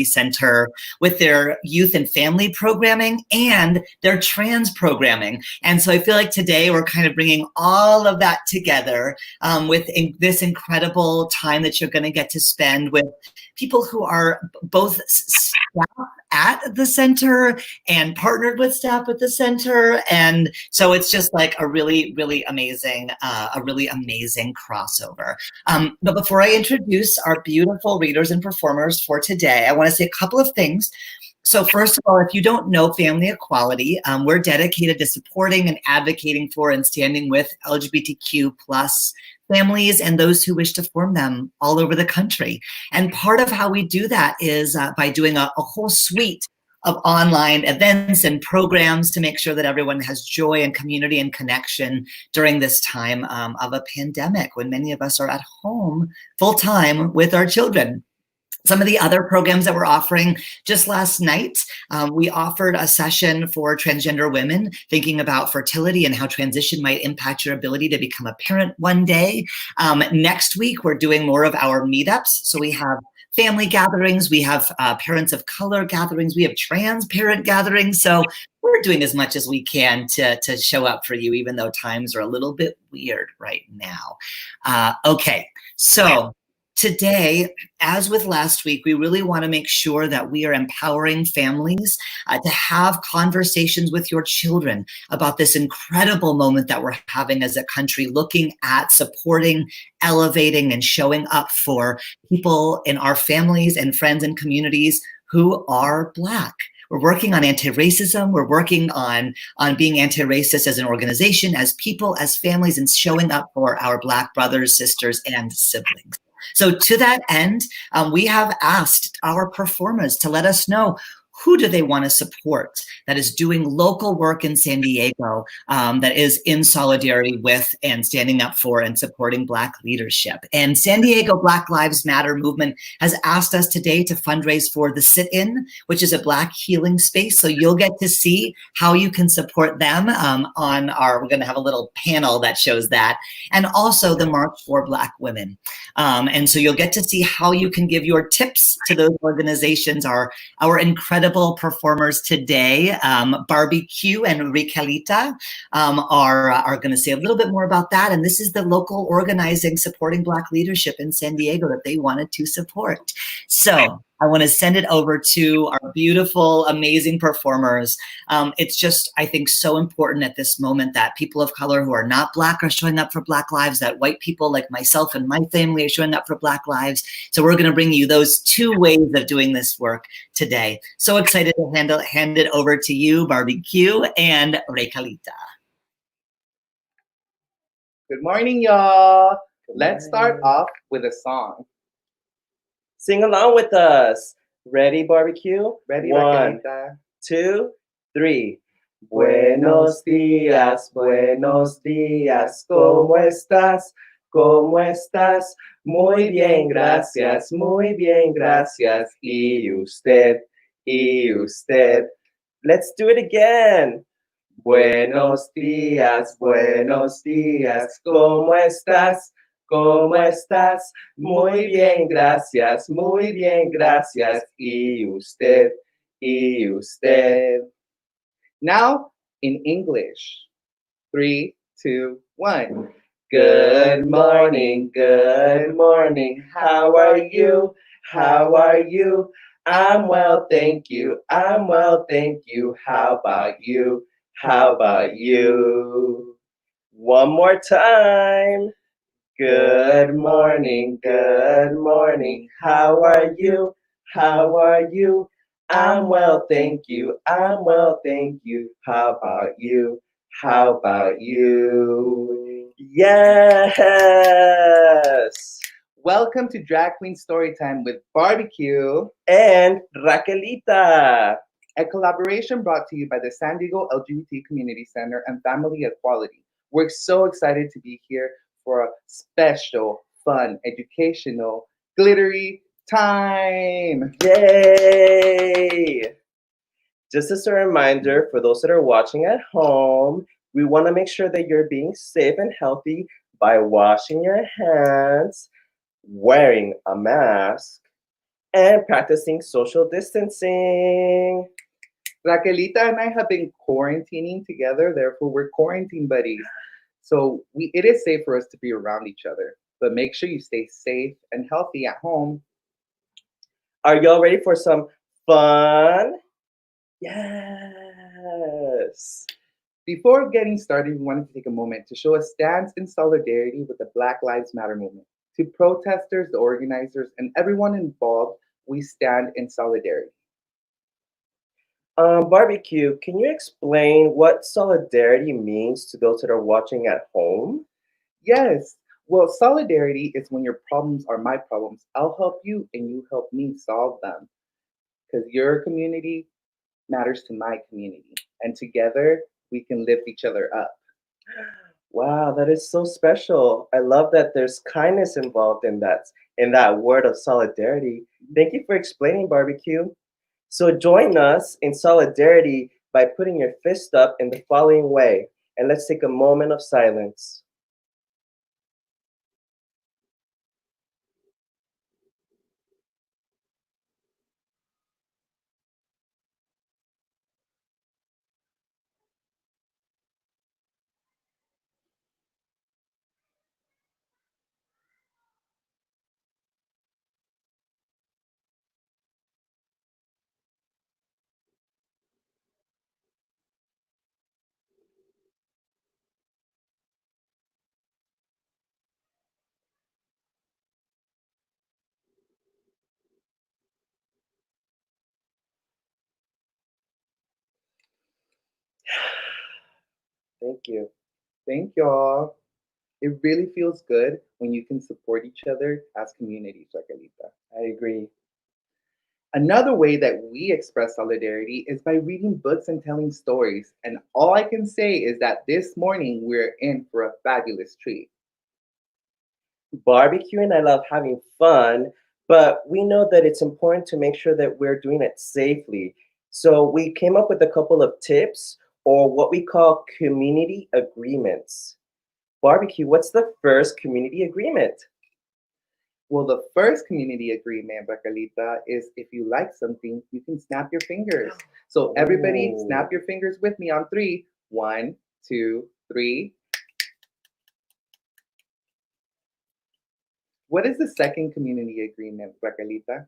Center with their youth and family programming and their trans programming. And so I feel like today we're kind of bringing all of that together with this incredible time that you're going to get to spend with people who are both staff at the center and partnered with staff at the center. And so it's just like a really amazing crossover. But before I introduce our beautiful readers and performers for today, I want to say a couple of things. So first of all, if you don't know Family Equality, we're dedicated to supporting and advocating for and standing with LGBTQ plus families and those who wish to form them all over the country. And part of how we do that is by doing a whole suite of online events and programs to make sure that everyone has joy and community and connection during this time of a pandemic when many of us are at home full time with our children. Some of the other programs that we're offering, just last night, we offered a session for transgender women thinking about fertility and how transition might impact your ability to become a parent one day. Next week, we're doing more of our meetups. So we have family gatherings, we have parents of color gatherings, we have trans parent gatherings. So we're doing as much as we can to show up for you, even though times are a little bit weird right now. Okay, so today, as with last week, we really want to make sure that we are empowering families to have conversations with your children about this incredible moment that we're having as a country, looking at supporting, elevating, and showing up for people in our families and friends and communities who are Black. We're working on anti-racism. We're working on being anti-racist as an organization, as people, as families, and showing up for our Black brothers, sisters, and siblings. So to that end, we have asked our performers to let us know who do they want to support that is doing local work in San Diego that is in solidarity with and standing up for and supporting Black leadership. And San Diego Black Lives Matter movement has asked us today to fundraise for the Sit-In, which is a Black healing space. So you'll get to see how you can support them we're going to have a little panel that shows that, and also the March for Black Women. And so you'll get to see how you can give your tips to those organizations. Our incredible performers today, Barbie Q and Raquelita, are going to say a little bit more about that. And this is the local organizing supporting Black leadership in San Diego that they wanted to support. So I want to send it over to our beautiful, amazing performers. It's just, I think, so important at this moment that people of color who are not Black are showing up for Black lives, that white people like myself and my family are showing up for Black lives. So we're going to bring you those two ways of doing this work today. So excited to hand it over to you, Barbie Q and Raquelita. Good morning, y'all. Let's start off with a song. Sing along with us. Ready, barbecue? Ready, 1, Raquelita. 2, 3. Buenos días, ¿cómo estás? ¿Cómo estás? Muy bien, gracias, muy bien, gracias. ¿Y usted? ¿Y usted? Let's do it again. Buenos días, ¿cómo estás? ¿Cómo estás? Muy bien, gracias, muy bien, gracias. ¿Y usted? ¿Y usted? Now, in English. 3, 2, 1. Good morning, how are you? How are you? I'm well, thank you, I'm well, thank you. How about you? How about you? One more time. Good morning, how are you? How are you? I'm well, thank you, I'm well, thank you. How about you? How about you? Yes! Welcome to Drag Queen Storytime with Barbie Q and Raquelita, a collaboration brought to you by the San Diego LGBT Community Center and Family Equality. We're so excited to be here for a special, fun, educational, glittery time. Yay! Just as a reminder for those that are watching at home, we want to make sure that you're being safe and healthy by washing your hands, wearing a mask, and practicing social distancing. Raquelita and I have been quarantining together, therefore we're quarantine buddies. So it is safe for us to be around each other, but make sure you stay safe and healthy at home. Are y'all ready for some fun? Yes. Before getting started, we wanted to take a moment to show a stance in solidarity with the Black Lives Matter movement. To protesters, the organizers, and everyone involved, we stand in solidarity. Barbecue, can you explain what solidarity means to those that are watching at home? Yes, well, solidarity is when your problems are my problems. I'll help you and you help me solve them because your community matters to my community. And together we can lift each other up. Wow, that is so special. I love that there's kindness involved in that word of solidarity. Thank you for explaining, Barbecue. So join us in solidarity by putting your fist up in the following way, and let's take a moment of silence. Thank you. Thank y'all. It really feels good when you can support each other as communities, Raquelita. I agree. Another way that we express solidarity is by reading books and telling stories. And all I can say is that this morning we're in for a fabulous treat. Barbecue and I love having fun, but we know that it's important to make sure that we're doing it safely. So we came up with a couple of tips or what we call community agreements. Barbecue, what's the first community agreement? Well, the first community agreement, Raquelita, is if you like something, you can snap your fingers. So everybody Oh. snap your fingers with me on three. One, two, three. What is the second community agreement, Raquelita?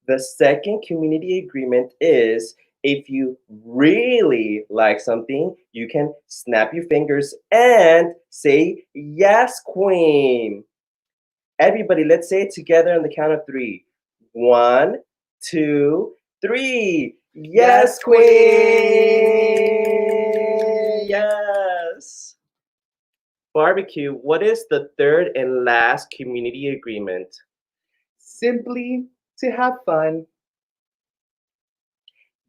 The second community agreement is if you really like something, you can snap your fingers and say, Yes, Queen. Everybody, let's say it together on the count of three. One, two, three. Yes, Queen. Yes. Barbecue, what is the third and last community agreement? Simply to have fun.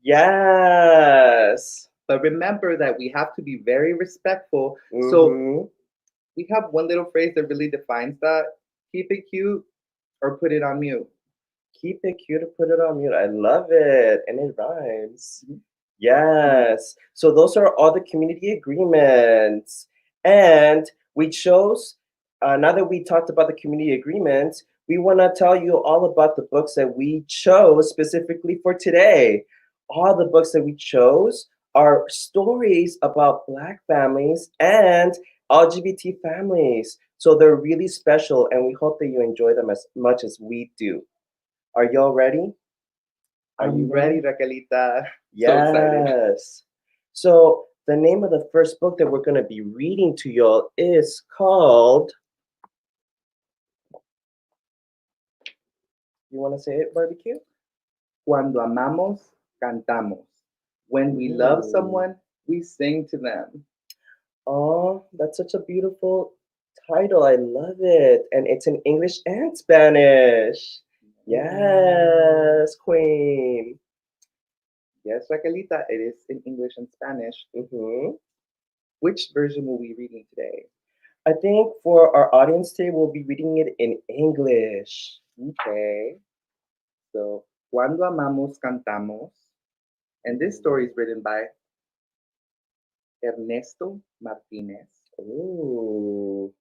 Yes. But remember that we have to be very respectful. So Mm-hmm. we have one little phrase that really defines that. Keep it cute or put it on mute. Keep it cute to put it on mute. I love it. And it rhymes. Mhm. Yes. So those are all the community agreements. And we chose, now that we talked about the community agreements, we want to tell you all about the books that we chose specifically for today. All the books that we chose are stories about Black families and LGBT families. So they're really special, and we hope that you enjoy them as much as we do. Are y'all ready? Are you I'm ready, ready? Raquelita. So excited. Yes. So the name of the first book that we're going to be reading to y'all is called. You want to say it, Barbecue? Cuando amamos, cantamos. When we love Ooh. someone, we sing to them. Oh, that's such a beautiful title. I love it. And it's in English and Spanish. Yes, Queen. Yes, Raquelita, it is in English and Spanish. Hmm. Which version will we be reading today? I think for our audience today, we'll be reading it in English. Okay. So, Cuando amamos, cantamos. And this story is written by Ernesto Martinez. Ooh.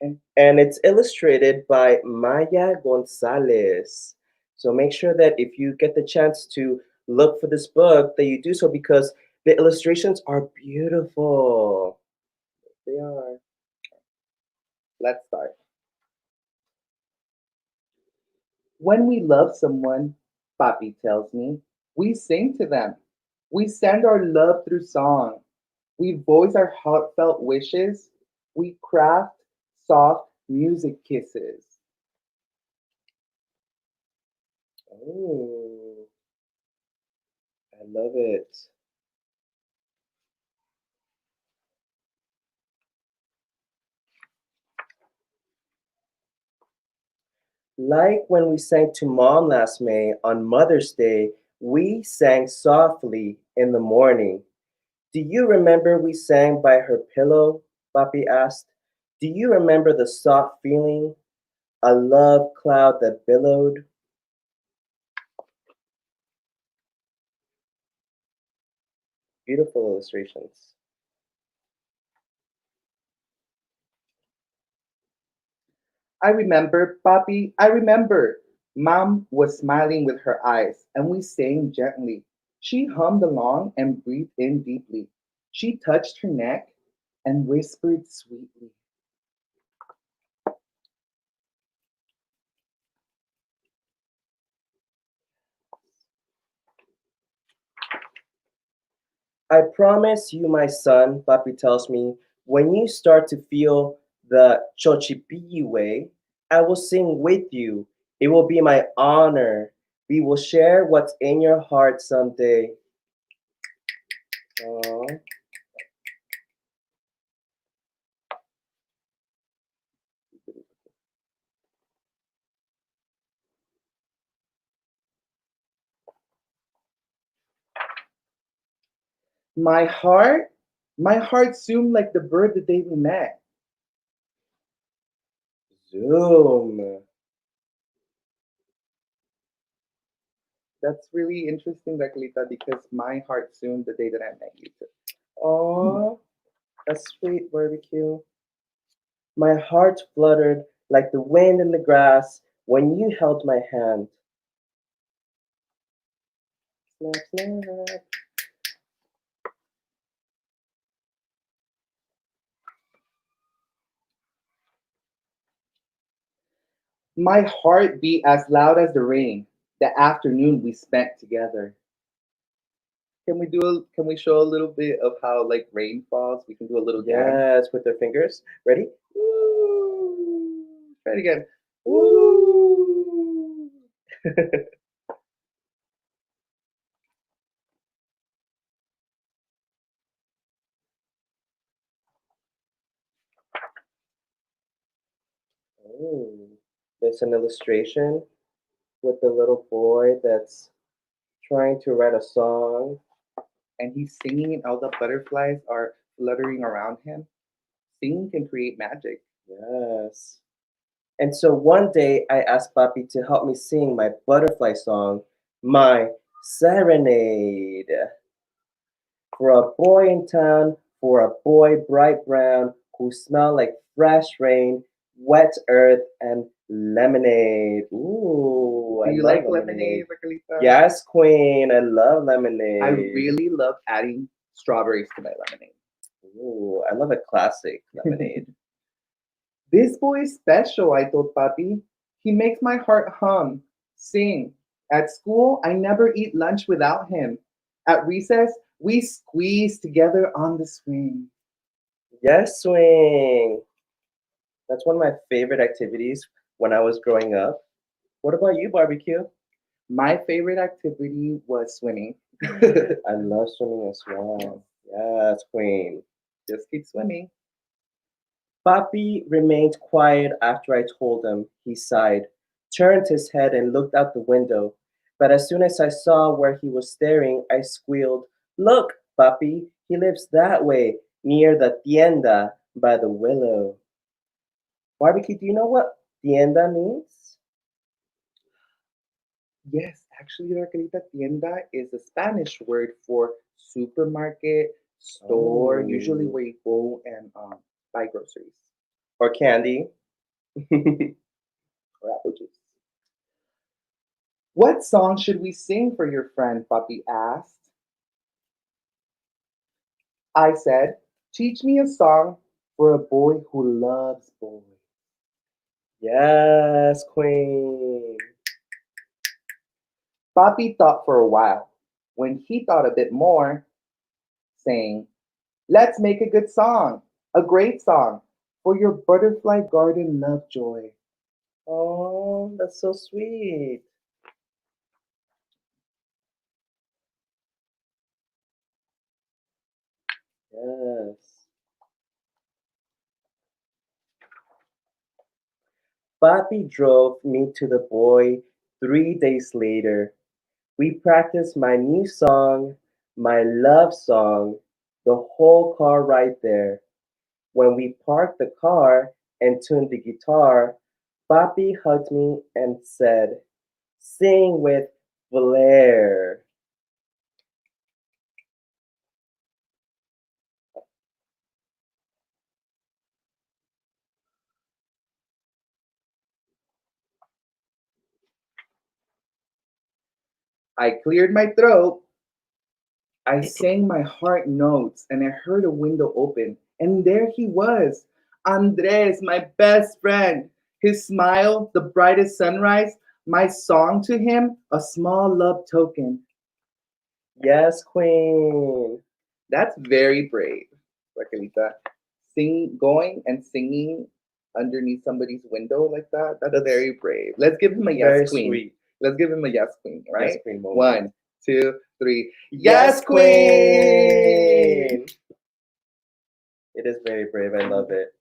and it's illustrated by Maya Gonzalez. So make sure that if you get the chance to look for this book, that you do so because the illustrations are beautiful. They are. Let's start. When we love someone, Papi tells me, we sing to them. We send our love through song. We voice our heartfelt wishes. We craft soft music kisses. Oh, I love it. Like when we sang to Mom last May on Mother's Day, we sang softly in the morning. Do you remember we sang by her pillow? Papi asked. Do you remember the soft feeling? A love cloud that billowed? Beautiful illustrations. I remember, Papi, I remember. Mom was smiling with her eyes, and we sang gently. She hummed along and breathed in deeply. She touched her neck and whispered sweetly. I promise you, my son, Papi tells me, when you start to feel the Chochipiyi way, I will sing with you. It will be my honor. We will share what's in your heart someday. Aw. My heart, my heart zoomed like the bird the day we met. Zoom. That's really interesting, Raquelita, because my heart zoomed the day that I met you too. Aw, that's sweet, barbecue. My heart fluttered like the wind in the grass when you held my hand. Snap, snap. My heart beat as loud as the rain the afternoon we spent together. Can we show a little bit of how like rain falls? We can do a little dance. Yes, with their fingers. Ready? Woo! Try it again. Woo! Oh, there's an illustration with the little boy that's trying to write a song. And he's singing and all the butterflies are fluttering around him. Singing can create magic. Yes. And so one day I asked Papi to help me sing my butterfly song, my serenade. For a boy in town, for a boy bright brown, who smelled like fresh rain, wet earth, and lemonade. Ooh, Do I you love like lemonade. lemonade, Raquelita? Yes, Queen, I love I lemonade. really love adding strawberries to my lemonade. Ooh, I love a classic lemonade. This boy is special, I told Papi. He makes my heart hum, sing. At school, I never eat lunch without him. At recess, we squeeze together on the swing. Yes, swing. That's one of my favorite activities when I was growing up. What about you, barbecue? My favorite activity was swimming. I love swimming as well. Yes, Queen. Just keep swimming. Papi remained quiet after I told him. He sighed, turned his head, and looked out the window. But as soon as I saw where he was staring, I squealed, look, Papi, he lives that way, near the tienda by the willow. Barbecue, do you know what tienda means? Yes, actually, Raquelita, tienda is a Spanish word for supermarket, store, usually Oh, where you go and buy groceries. or candy or apple juice. What song should we sing for your friend? Papi asked. I said, teach me a song for a boy who loves boys. Yes, queen. Papi thought for a while. When he thought a bit more, saying, let's make a good song, a great song for your butterfly garden Lovejoy. Oh, that's so sweet. Yes. Papi drove me to the boy 3 days later. We practiced my new song, my love song, the whole car right there. When we parked the car and tuned the guitar, Papi hugged me and said, sing with flair. I cleared my throat. I sang my heart notes and I heard a window open. And there he was, Andres, my best friend. His smile, the brightest sunrise, my song to him, a small love token. Yes, queen. That's very brave, Raquelita. Going and singing underneath somebody's window like that, that's very brave. Let's give him a Very yes, queen. sweet. Let's give him a yes, queen, right? Yes, queen moment. 1, 2, 3. Yes, Yes, queen! queen. It is very brave. I love it.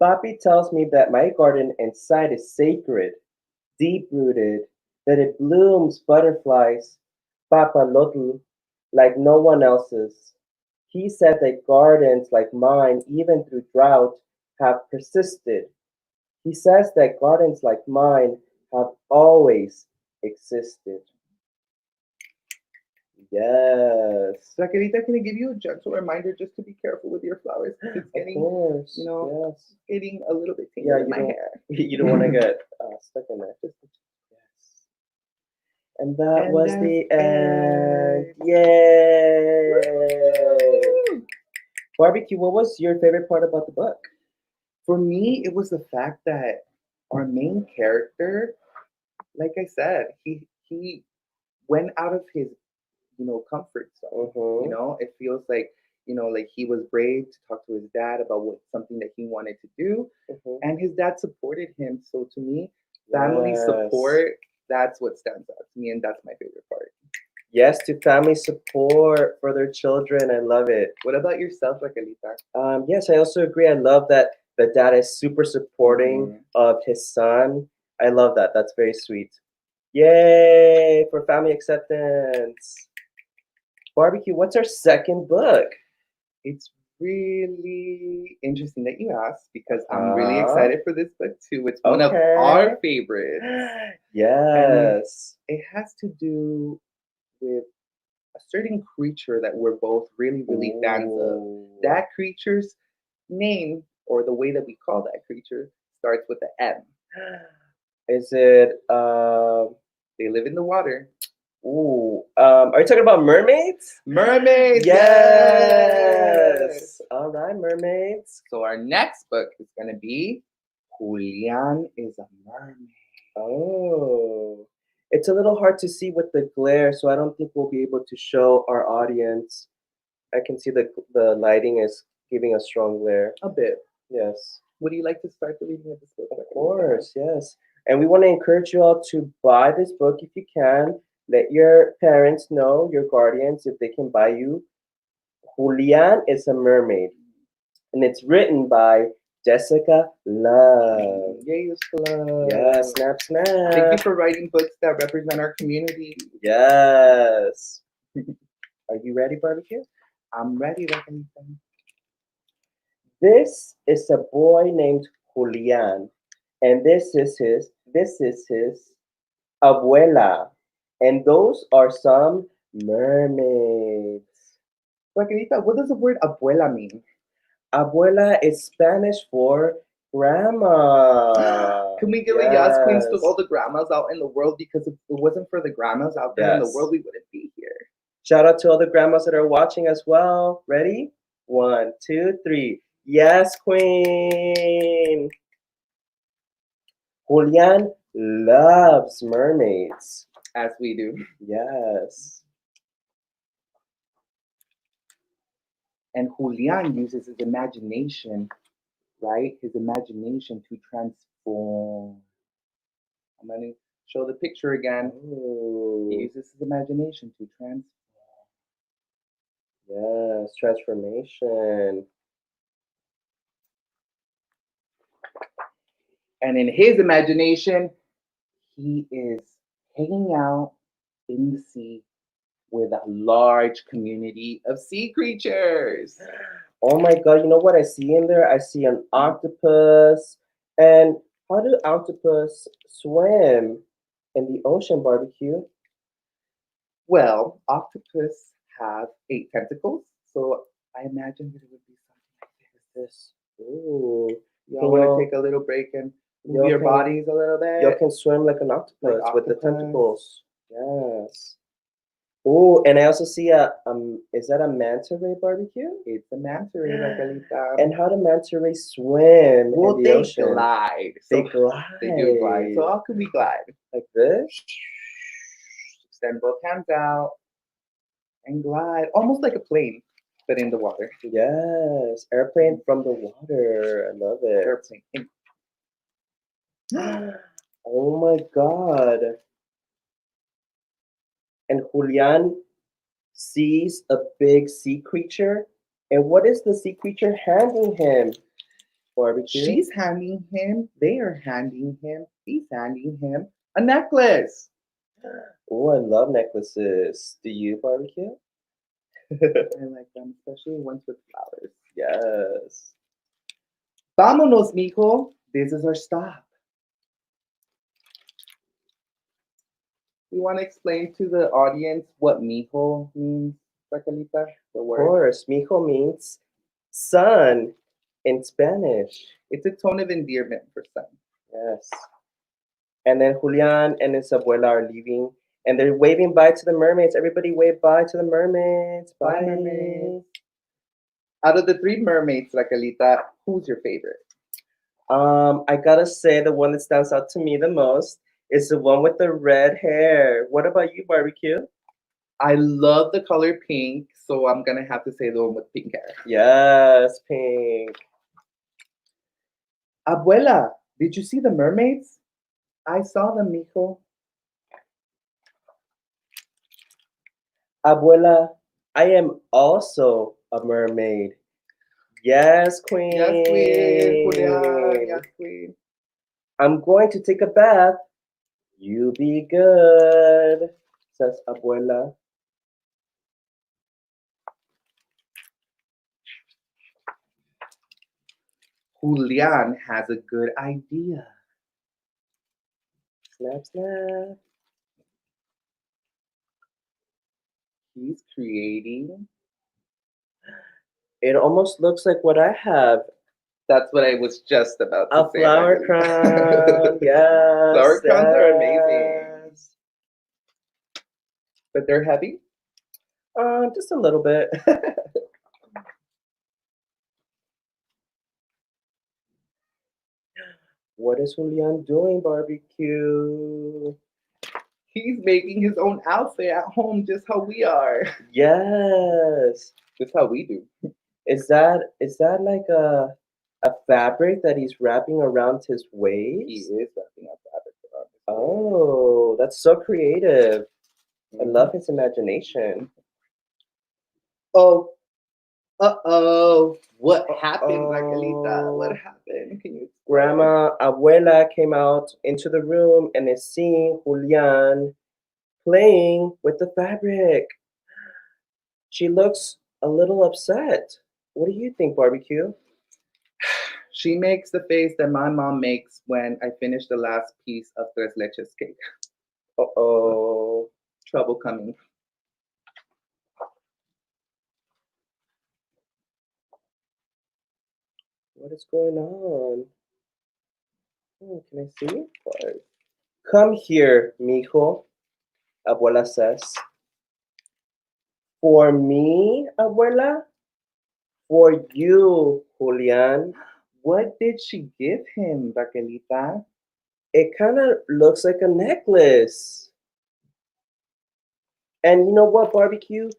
Papi tells me that my garden inside is sacred, deep rooted, that it blooms butterflies, papalotl, like no one else's. He said that gardens like mine, even through drought, have persisted. He says that gardens like mine have always existed. Yes. Raquelita, can I give you a gentle reminder just to be careful with your flowers? It's Of getting, course. you know, Yes. getting a little bit Yeah, tangled in you my don't. hair. You don't want to get stuck in there. Yes. And that And was that's the end. it. Yay! Woo! Barbecue, what was your favorite part about the book? For me, it was the fact that our main character, like I said, he went out of his comfort zone. Mm-hmm. It feels like like he was brave to talk to his dad about what something that he wanted to do, Mm-hmm. and his dad supported him. So to me, family Yes. support, that's what stands out to me, and that's my favorite part. Yes, to family support for their children. I love it. What about yourself, Raquelita? Yes, I also agree. I love that the dad is super supporting of his son. I love that. That's very sweet. Yay for family acceptance. Barbecue, what's our second book? It's really interesting that you asked because I'm really excited for this book too. It's one of our favorites. Yes. It has to do with a certain creature that we're both really, really fans of. Ooh. That creature's name, or the way that we call that creature, starts with the M. Is it They live in the water. are you talking about mermaids? Mermaids! Yes. All right, mermaids. So our next book is gonna be Julian is a Mermaid. Oh. It's a little hard to see with the glare, so I don't think we'll be able to show our audience. I can see the lighting is giving a strong glare. A bit. Yes. Would you like to start the reading of this book? Of course, yes. And we want to encourage you all to buy this book if you can. Let your parents know, your guardians, if they can buy you. Julian is a Mermaid. And it's written by Jessica Love. Yay, Love. Yes, snap, snap. Thank you for writing books that represent our community. Yes. Are you ready, Barbecue? I'm ready, Raquelita. This is a boy named Julian, and this is his abuela, and those are some mermaids. Raquelita, what does the word abuela mean? Abuela is Spanish for grandma. Can we give a yes, queens, to Yes. all the grandmas out in the world? Because if it wasn't for the grandmas out there in the Yes. world, we wouldn't be here. Shout out to all the grandmas that are watching as well. Ready? 1, 2, 3. Yes, queen. Julian loves mermaids. As we do. Yes. And Julian uses his imagination, right? His imagination to transform. I'm going to show the picture again. Ooh. He uses his imagination to transform. Yes, transformation. And in his imagination, he is hanging out in the sea with a large community of sea creatures. Oh my god, you know what I see in there? I see an octopus. And how do octopus swim in the ocean, barbecue? Well, octopus have 8 tentacles, so I imagine that it would be something like this. Ooh. Y'all want to take a little break and move your bodies a little bit? You can swim like an octopus Like with the octopus. tentacles. Yes. Ooh, and I also see is that a manta ray, barbecue? It's a manta ray, Raquelita. And how do manta rays swim Well, in the they ocean? glide. They So glide. they do glide. So how can we glide? Like this? Extend both hands out and glide, almost like a plane, but in the water. Yes, airplane from the water. I love it. Airplane. Oh my god. And Julian sees a big sea creature. And what is the sea creature handing him? Barbecue? She's handing him, they are handing him, he's handing him a necklace. Oh, I love necklaces. Do you, barbecue? I like them, especially ones with flowers. Yes. Vámonos, mijo. This is our stop. You want to explain to the audience what mijo means, Raquelita? The Of word. course, mijo means son in Spanish. It's a tone of endearment for son. Yes. And then Julian and his abuela are leaving, and they're waving bye to the mermaids. Everybody wave bye to the mermaids. Bye, mermaids. Out of the 3 mermaids, Raquelita, who's your favorite? I gotta say the one that stands out to me the most is the one with the red hair. What about you, barbecue? I love the color pink, so I'm gonna have to say the one with pink hair. Yes, pink. Abuela, did you see the mermaids? I saw them, mijo. Abuela, I am also a mermaid. Yes, queen. Yes, queen. Julian, yes, queen. I'm going to take a bath. You be good, says abuela. Julian has a good idea. Snap, snap. He's creating. It almost looks like what I have. That's what I was just about to A say. flower Raquelita. crown. Yes. Flower crowns are yes. amazing. But they're heavy? Just a little bit. What is Julian doing, barbecue? He's making his own outfit at home, just how we are. Yes. Just how we do. Is that like a fabric that he's wrapping around his waist? He is wrapping up fabric around his waist. Oh, that's so creative. I love his imagination. Oh. Uh-oh. What happened, Raquelita? What happened? Can you explain? Grandma Abuela came out into the room and is seeing Julian playing with the fabric. She looks a little upset. What do you think, barbecue? She makes the face that my mom makes when I finish the last piece of tres leches cake. Uh-oh. Trouble coming. What is going on? Can I see? What? Come here, mijo, abuela says. For me, abuela? For you, Julian. What did she give him, Raquelita? It kind of looks like a necklace. And you know what, barbecue?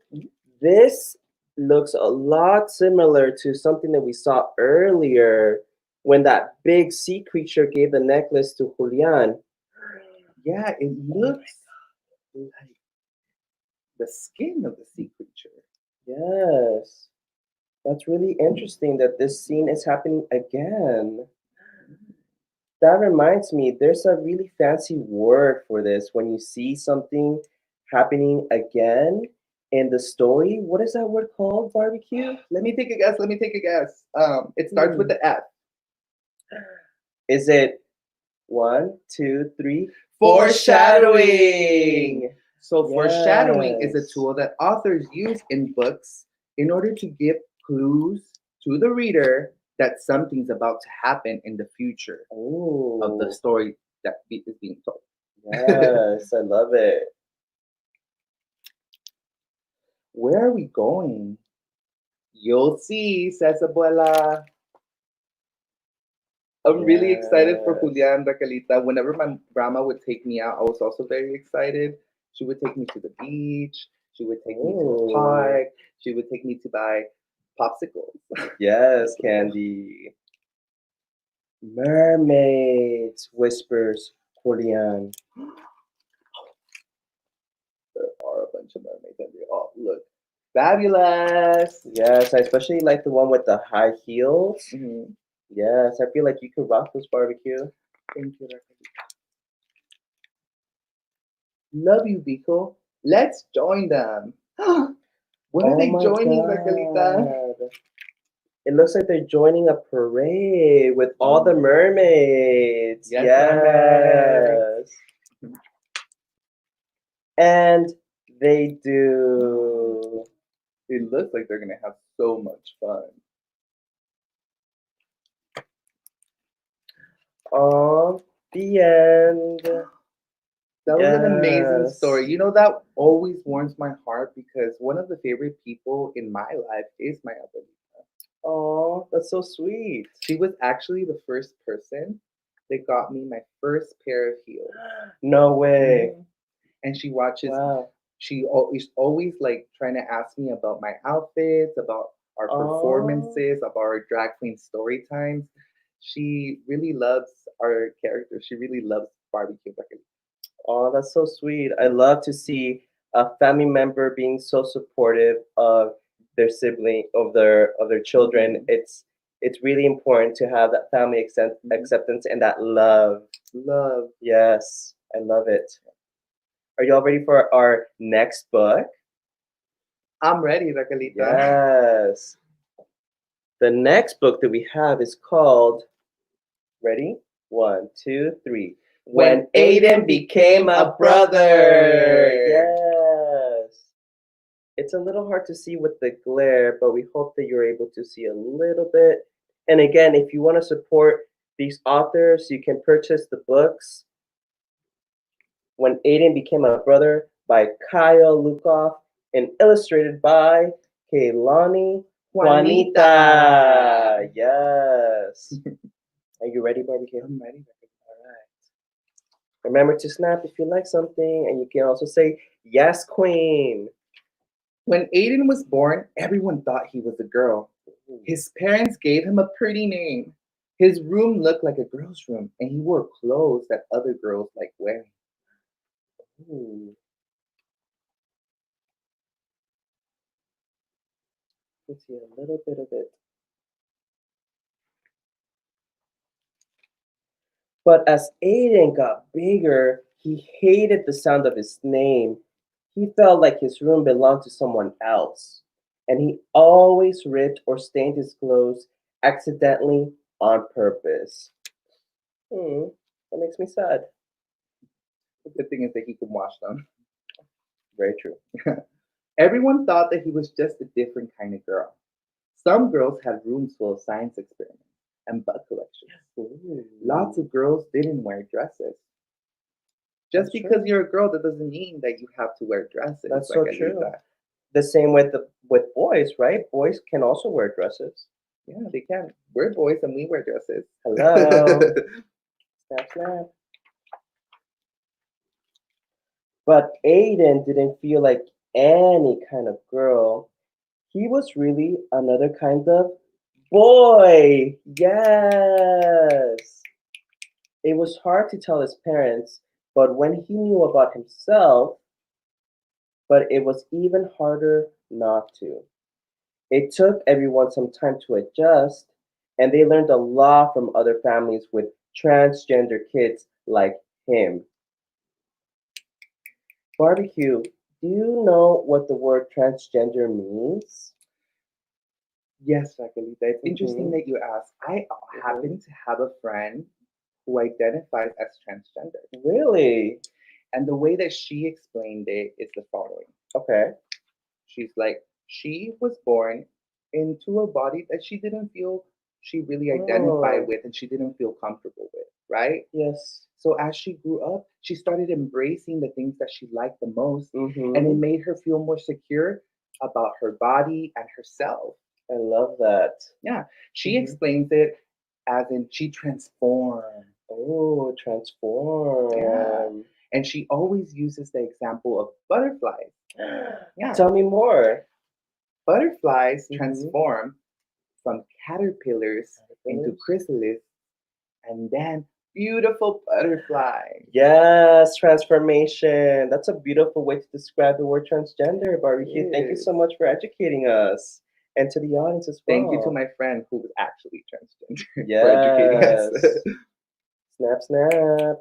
This looks a lot similar to something that we saw earlier when that big sea creature gave the necklace to Julian. Yeah, it looks like the skin of the sea creature. Yes. That's really interesting that this scene is happening again. That reminds me, there's a really fancy word for this. When you see something happening again in the story, what is that word called, barbecue? Let me take a guess. Let me take a guess. It starts with Hmm. the F. Is it one, two, three? Foreshadowing. So, foreshadowing is a Yes. tool that authors use in books in order to give clues to the reader that something's about to happen in the future of the Oh, story that is being told. yes, I love it. Where are we going? You'll see, says Abuela. I'm really excited for Yes. Julian Raquelita. Whenever my grandma would take me out, I was also very excited. She would take me to the beach. She would take me to the Oh, park. She would take me to buy popsicles. yes, Candy. Mermaids, whispers Julian. There are a bunch of mermaids and they all look fabulous. Yes, I especially like the one with the high heels. Mhm. Yes, I feel like you could rock this barbecue. Thank you, Raquelita. Love you, Biko. Let's join them. What are Oh they my joining, Raquelita? god. It looks like they're joining a parade with all the Mm. mermaids. Yes, mermaids. Yes. And they do. It looks like they're gonna have so much fun. Oh, the end. That was an amazing story. Yes. You know, that always warms my heart because one of the favorite people in my life is my abuelita. Oh, that's so sweet. She was actually the first person that got me my first pair of heels. No way. Mhm. And she watches, Wow. she always like trying to ask me about my outfits, about our Oh, performances, about our drag queen story times. She really loves our characters. She really loves barbecue. oh, that's so sweet. I love to see a family member being so supportive of their sibling, of their children. Mhm. It's really important to have that family Mhm. acceptance and that love. Love. Yes, I love it. Are you all ready for our next book? I'm ready, Raquelita. Yes. The next book that we have is called, ready? One, two, three. When When Aiden Aiden became became a a brother. brother. Yes. It's a little hard to see with the glare, but we hope that you're able to see a little bit. And again, if you want to support these authors, you can purchase the books When Aiden Became a Brother by Kyle Lukoff and illustrated by Kehlani Juanita. Juanita. Yes. Are you ready, barbecue? I'm ready. All right. Remember to snap if you like something, and you can also say, Yes, Queen. When Aiden was born, everyone thought he was a girl. His parents gave him a pretty name. His room looked like a girl's room, and he wore clothes that other girls like wearing. Ooh, let's see a little bit of it. But as Aiden got bigger, he hated the sound of his name. He felt like his room belonged to someone else. And he always ripped or stained his clothes accidentally on purpose. Hmm, that makes me sad. The good thing is that he could wash them. Very true. Everyone thought that he was just a different kind of girl. Some girls had rooms full of science experiments. and butt collections. Ooh. Lots of girls didn't wear dresses. Just That's because true. you're a girl, that doesn't mean that you have to wear dresses. That's so Like true. Alita. The same with boys, right? Boys can also wear dresses. Yeah, they can. We're boys and we wear dresses. Hello. Snap, snap. But Aiden didn't feel like any kind of girl. He was really another kind of boy. Yes. It was hard to tell his parents, but when he knew about himself, but it was even harder not to. It took everyone some time to adjust, and they learned a lot from other families with transgender kids like him. Barbecue, do you know what the word transgender means? Yes, Raquelita. It's interesting Mm-hmm. that you ask. I Mm-hmm. happen to have a friend who identifies as transgender. Really? And the way that she explained it is the following. Okay. She's like, she was born into a body that she didn't feel she really identified Oh, with and she didn't feel comfortable with, right? yes. So as she grew up, she started embracing the things that she liked the most, and it Mm-hmm. made her feel more secure about her body and herself. I love that. Yeah, she Mm-hmm. explains it as in she transformed. Oh, Yeah, transform. and she always uses the example of butterflies. Yeah, Tell me more. butterflies Mm-hmm. transform from caterpillars into Caterpillars. chrysalis and then beautiful butterflies. Yes, transformation. That's a beautiful way to describe the word transgender, Barbecue. Thank you Yes. so much for educating us and to the audience as Thank you to well. my friend who was actually transgender for educating us. Yes. Snap, snap.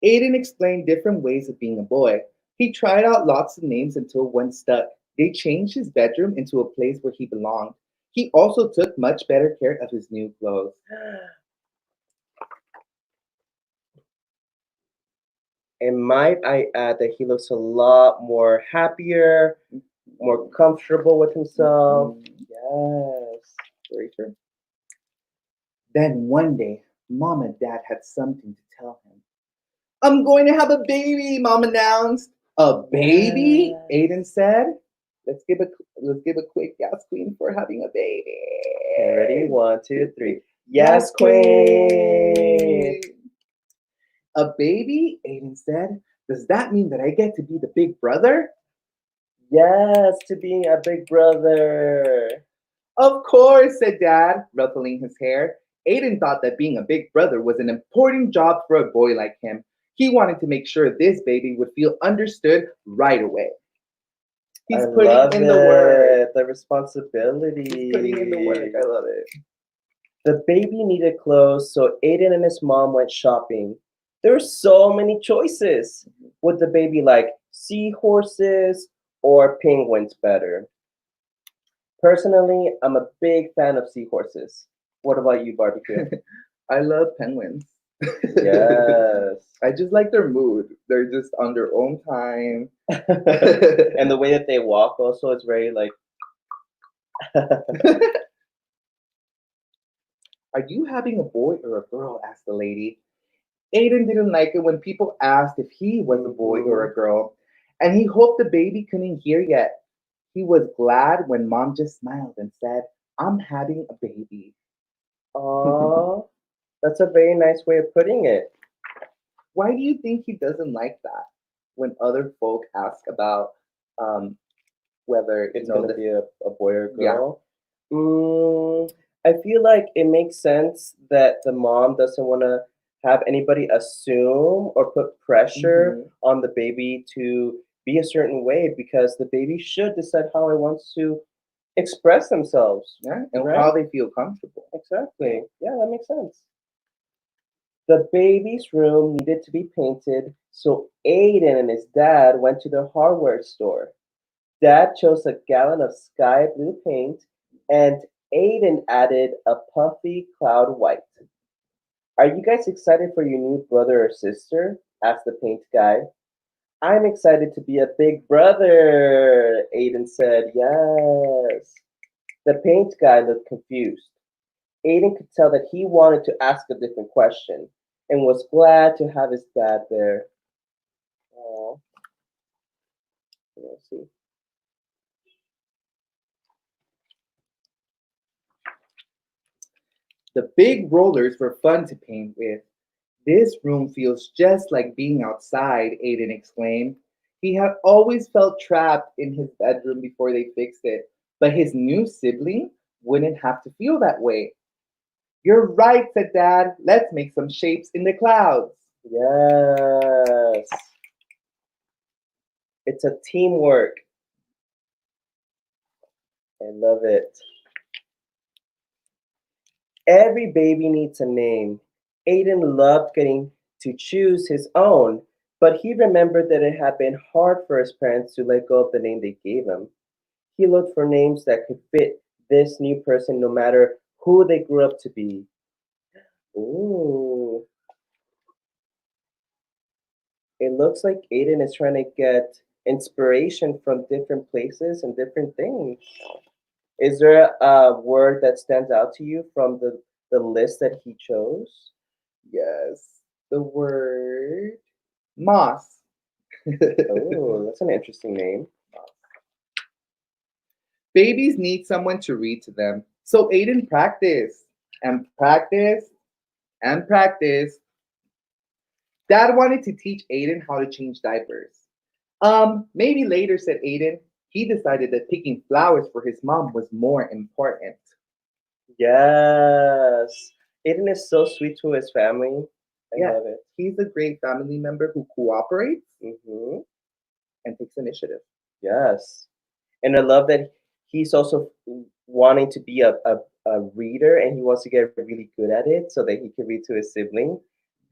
Aiden explained different ways of being a boy. He tried out lots of names until one stuck. They changed his bedroom into a place where he belonged. He also took much better care of his new clothes. And might I add that he looks a lot more happier, more comfortable with himself. Mhm. Yes. Very true. Then one day, Mom and Dad had something to tell him. I'm going to have a baby, Mom announced. A baby? Yes. Aiden said. Let's give a quick gas queen for having a baby. Ready? One, two, three. Yes, Yes, queen. queen. A baby? Aiden said. Does that mean that I get to be the big brother? Yes, to being a big brother. Of course, said Dad, ruffling his hair. Aiden thought that being a big brother was an important job for a boy like him. He wanted to make sure this baby would feel understood right away. I He's putting love in the work. it. The He's putting in the work. responsibility. I love it. The baby needed clothes, so Aiden and his mom went shopping. There were so many choices. Would the baby like seahorses or penguins better? Personally, I'm a big fan of seahorses. What about you, Barbecue? I love penguins. Yes. I just like their mood. They're just on their own time. And the way that they walk also is very like Are you having a boy or a girl? Asked the lady. Aiden didn't like it when people asked if he was a boy or Mhm. a girl, and he hoped the baby couldn't hear yet. He was glad when Mom just smiled and said, I'm having a baby. Aw, that's a very nice way of putting it. Why do you think he doesn't like that when other folk ask about um, whether, It's gonna be a boy or yeah. girl. I feel like it makes sense that the mom doesn't want to have anybody assume or put pressure Mhm. on the baby to be a certain way because the baby should decide how it wants to express themselves, Yeah, and right? how they feel comfortable. Exactly. Yeah, that makes sense. The baby's room needed to be painted, so Aiden and his dad went to the hardware store. Dad chose a gallon of sky blue paint, and Aiden added a puffy cloud white. Are you guys excited for your new brother or sister? Asked the paint guy. I'm excited to be a big brother, Aiden said. Yes. The paint guy looked confused. Aiden could tell that he wanted to ask a different question and was glad to have his dad there. Oh, let's see. The big rollers were fun to paint with. This room feels just like being outside, Aiden exclaimed. He had always felt trapped in his bedroom before they fixed it, but his new sibling wouldn't have to feel that way. You're right, said Dad. Let's make some shapes in the clouds. Yes. It's a teamwork. I love it. Every baby needs a name. Aiden loved getting to choose his own, but he remembered that it had been hard for his parents to let go of the name they gave him. He looked for names that could fit this new person no matter who they grew up to be. Ooh. It looks like Aiden is trying to get inspiration from different places and different things. Is there a word that stands out to you from the list that he chose? Yes, the word moss. Oh, that's an interesting name. Babies need someone to read to them. So Aiden practiced and practiced and practiced. Dad wanted to teach Aiden how to change diapers. Maybe later, said Aiden. He decided that picking flowers for his mom was more important. Yes. Aiden is so sweet to his family. I Yeah, love it. he's a great family member who cooperates Hmm. and takes initiative. Yes. And I love that he's also wanting to be a reader and he wants to get really good at it so that he can read to his sibling.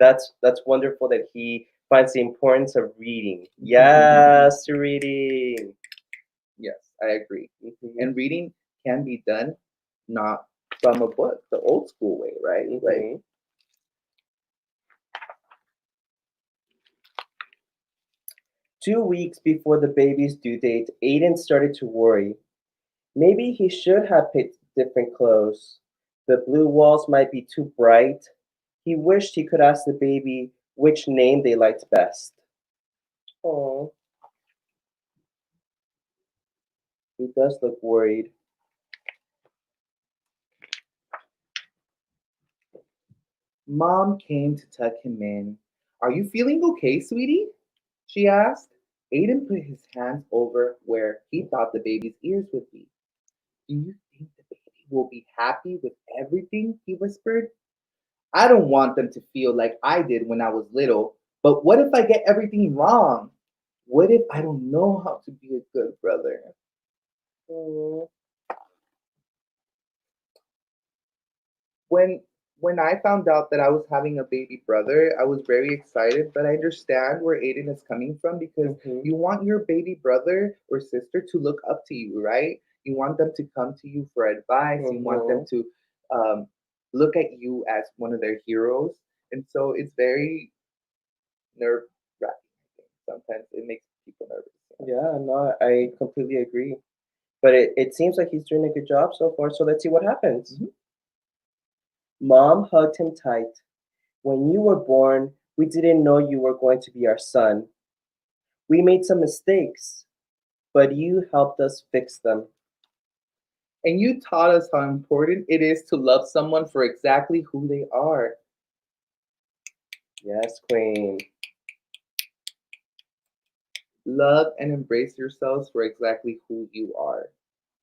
That's wonderful that he finds the importance of reading. Yes, to reading. Yes, I agree. Hmm. And reading can be done not from a book, the old school way, right? Like Hmm. 2 weeks before the baby's due date, Aiden started to worry. Maybe he should have picked different clothes. The blue walls might be too bright. He wished he could ask the baby which name they liked best. Oh, he does look worried. Mom came to tuck him in. Are you feeling okay, sweetie? She asked. Aiden put his hands over where he thought the baby's ears would be. Do you think the baby will be happy with everything? He whispered. I don't want them to feel like I did when I was little, but what if I get everything wrong? What if I don't know how to be a good brother? Oh, when when I found out that I was having a baby brother, I was very excited, but I understand where Aiden is coming from because mm-hmm, you want your baby brother or sister to look up to you, right? You want them to come to you for advice. You want them mm-hmm. to um, look at you as one of their heroes, and so it's very nerve wracking. Sometimes it makes people nervous. Yeah, no, I completely agree. But it seems like he's doing a good job so far, so let's see what happens. Mhm. Mom hugged him tight. When you were born, we didn't know you were going to be our son. We made some mistakes, but you helped us fix them. And you taught us how important it is to love someone for exactly who they are. Yes, Queen. Love and embrace yourselves for exactly who you are.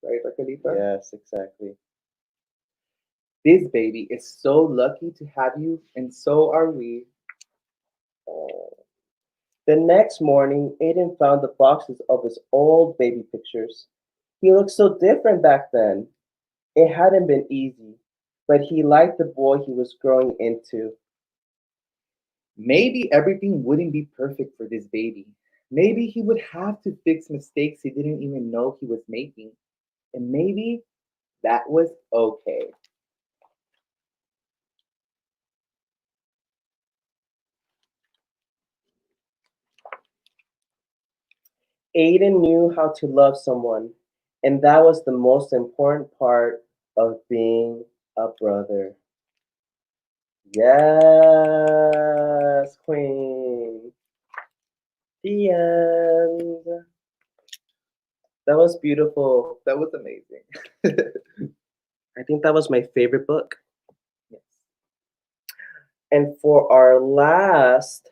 Right, Raquelita? Yes, exactly. This baby is so lucky to have you, and so are we. Oh. The next morning, Aiden found the boxes of his old baby pictures. He looked so different back then. It hadn't been easy, but he liked the boy he was growing into. Maybe everything wouldn't be perfect for this baby. Maybe he would have to fix mistakes he didn't even know he was making. And maybe that was okay. Aiden knew how to love someone, and that was the most important part of being a brother. Yes, queen. The end. That was beautiful. That was amazing. I think that was my favorite book. Yes. And for our last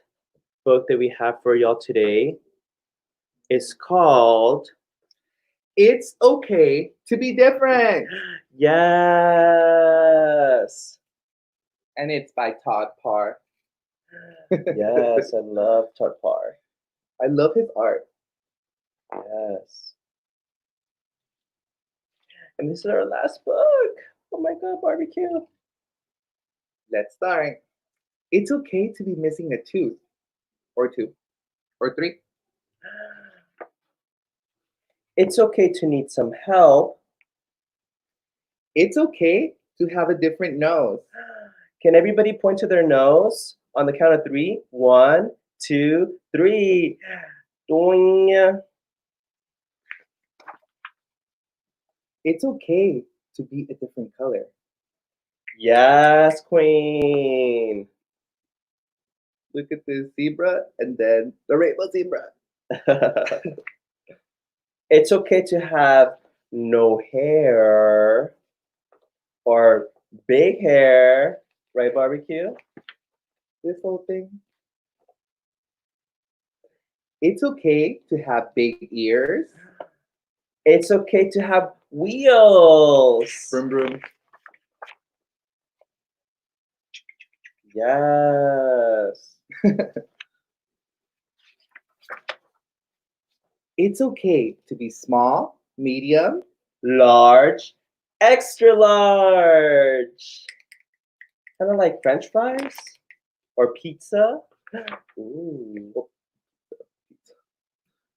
book that we have for y'all today is called It's okay to be different. Yes. And it's by Todd Parr. Yes, I love Tarpar. I love his art. Yes. And this is our last book. Oh my god, barbecue. Let's start. It's okay to be missing a tooth, or two, or three. It's okay to need some help. It's okay to have a different nose. Can everybody point to their nose on the count of three? 1, 2, 3. Doing. It's okay to be a different color. Yes, queen. Look at this zebra and then the rainbow zebra. It's okay to have no hair or big hair, right, barbecue? This whole thing. It's okay to have big ears. It's okay to have wheels. Broom broom. Yes. It's okay to be small, medium. Large, extra large. Kind of like French fries or pizza. Ooh,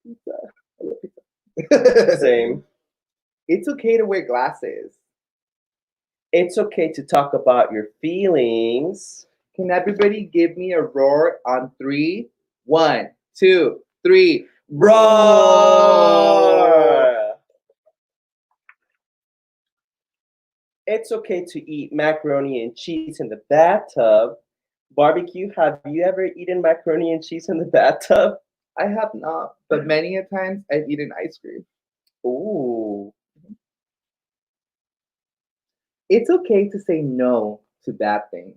Pizza. I love pizza. same. It's okay to wear glasses. It's okay to talk about your feelings. Can everybody give me a roar on three? 1, 2, 3. Roar! It's okay to eat macaroni and cheese in the bathtub. Barbecue, have you ever eaten macaroni and cheese in the bathtub? I have not, but many a times I've eaten ice cream. Ooh. It's okay to say no to bad things.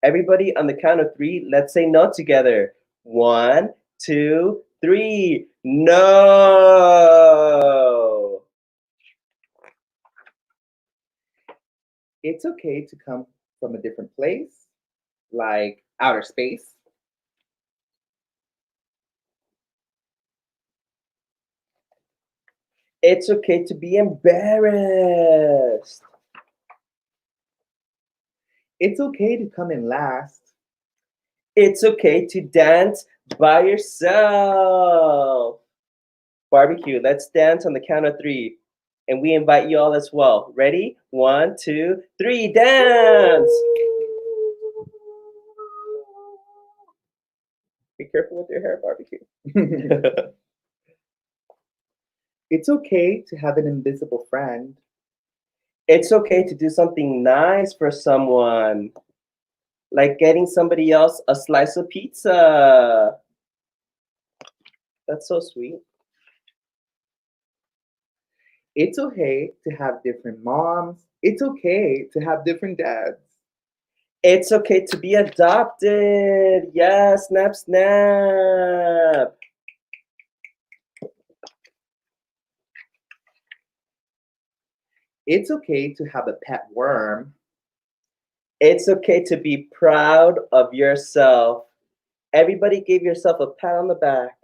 Everybody on the count of three, let's say no together. 1, 2, 3. No. It's okay to come from a different place, like outer space. It's okay to be embarrassed. It's okay to come in last. It's okay to dance by yourself. Barbecue, let's dance on the count of three. And we invite you all as well. Ready? 1, 2, 3, dance! Be careful with your hair, barbecue. It's okay to have an invisible friend. It's okay to do something nice for someone, like getting somebody else a slice of pizza. That's so sweet. It's okay to have different moms. It's okay to have different dads. It's okay to be adopted. Yes, snap, snap. It's okay to have a pet worm. It's okay to be proud of yourself. Everybody give yourself a pat on the back.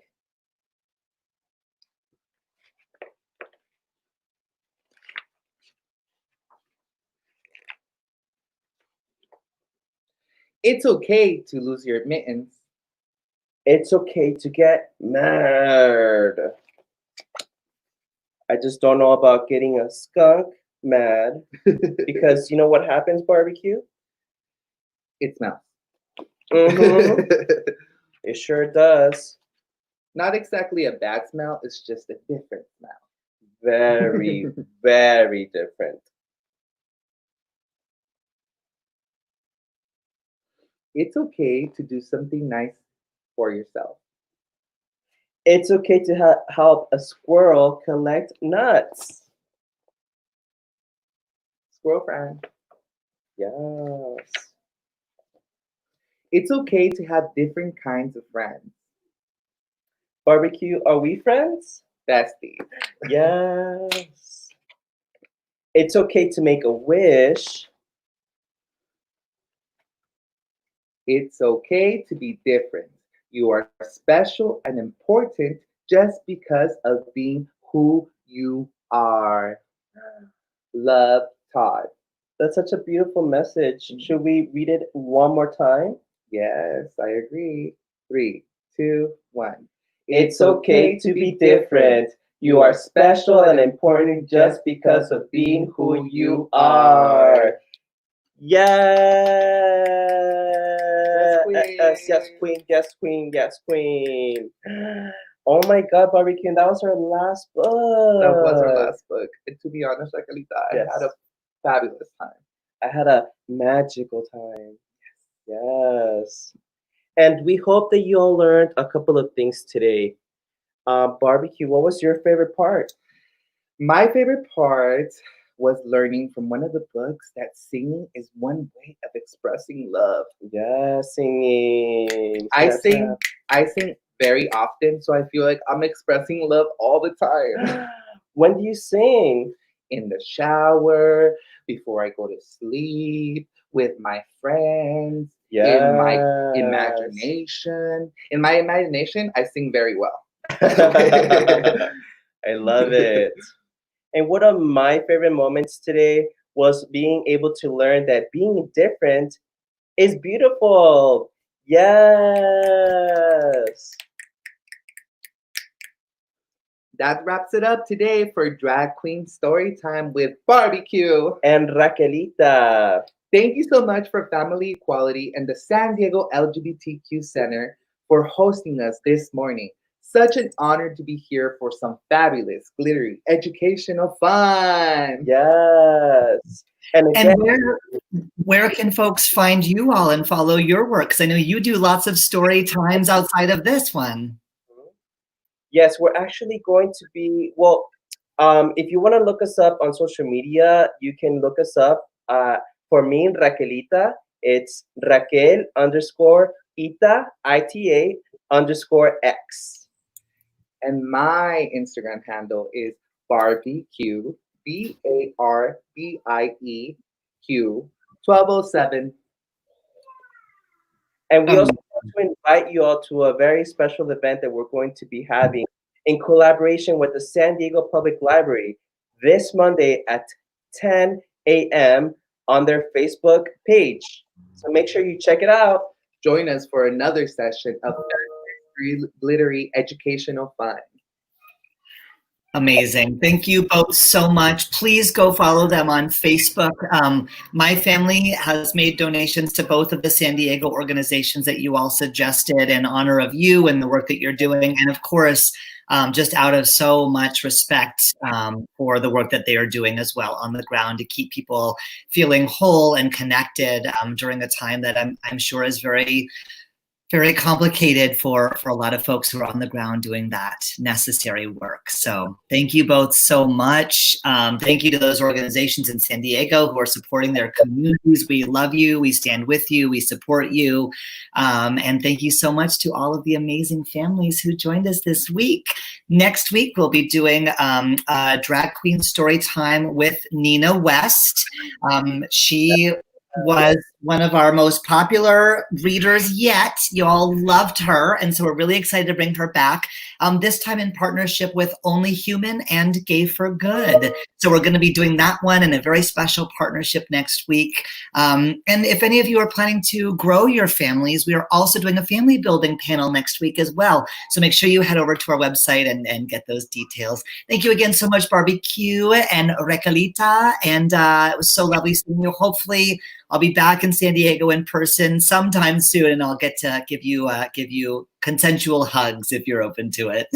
It's okay to lose your mittens. It's okay to get mad. I just don't know about getting a skunk mad because you know what happens, barbecue? It smells. Mm-hmm. It sure does. Not exactly a bad smell, it's just a different smell. Very, very different. It's okay to do something nice for yourself. It's okay to help a squirrel collect nuts. Squirrel friend. Yes. It's okay to have different kinds of friends. Barbecue, are we friends? Bestie. Yes. It's okay to make a wish. It's okay to be different. You are special and important just because of being who you are. Love, Todd. That's such a beautiful message. Should we read it one more time? Yes, I agree. Three, two, one. It's okay to be different. You are special and important just because of being who you are. Yes, yes, queen, yes, queen, yes, queen. Oh my God, Barbecue, that was our last book. That was our last book. And to be honest, Raquelita, I Yes. had a fabulous time. I had a magical time. Yes. And we hope that you all learned a couple of things today. Barbecue, what was your favorite part? My favorite part was learning from one of the books that singing is one way of expressing love. Yeah, singing. I Snap, sing I sing very often, so I feel like I'm expressing love all the time. snap. When do you sing? In the shower, before I go to sleep, with my friends, in my Yes. imagination. In my imagination, I sing very well. I love it. And one of my favorite moments today was being able to learn that being different is beautiful. Yes. That wraps it up today for Drag Queen Storytime with Barbie Q. And Raquelita. Thank you so much for Family Equality and the San Diego LGBTQ Center for hosting us this morning. Such an honor to be here for some fabulous, glittery, educational fun. Yes. And again, And where can folks find you all and follow your work? Because I know you do lots of story times outside of this one. yes, we're actually going to be, well, if you want to look us up on social media, you can look us up. For me and Raquelita, it's Raquel underscore Ita, ITA underscore X. And my Instagram handle is Barbie Q, BARBIEQ 1207. And we also want to invite you all to a very special event that we're going to be having in collaboration with the San Diego Public Library this Monday at 10 a.m. on their Facebook page. So make sure you check it out. Join us for another session of glittery educational fun. Amazing. Thank you both so much. Please go follow them on Facebook. My family has made donations to both of the San Diego organizations that you all suggested in honor of you and the work that you're doing. And of course, just out of so much respect for the work that they are doing as well on the ground to keep people feeling whole and connected during a time that I'm sure is very complicated for a lot of folks who are on the ground doing that necessary work. So thank you both so much. Thank you to those organizations in San Diego who are supporting their communities. We love you. We stand with you. We support you. And thank you so much to all of the amazing families who joined us this week. Next week, we'll be doing a Drag Queen Story Time with Nina West. She was one of our most popular readers yet. You all loved her, and so we're really excited to bring her back, this time in partnership with Only Human and Gay for Good. So we're going to be doing that one in a very special partnership next week. And if any of you are planning to grow your families, we are also doing a family building panel next week as well. So make sure you head over to our website and get those details. Thank you again so much, Barbie Q and Raquelita, and it was so lovely seeing you. Hopefully, I'll be back in San Diego in person sometime soon, and I'll get to give you consensual hugs if you're open to it.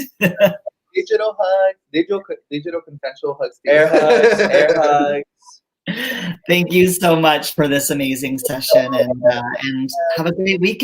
Digital hugs, digital consensual hugs. Air hugs, air hugs. Thank you so much for this amazing session, and have a great weekend.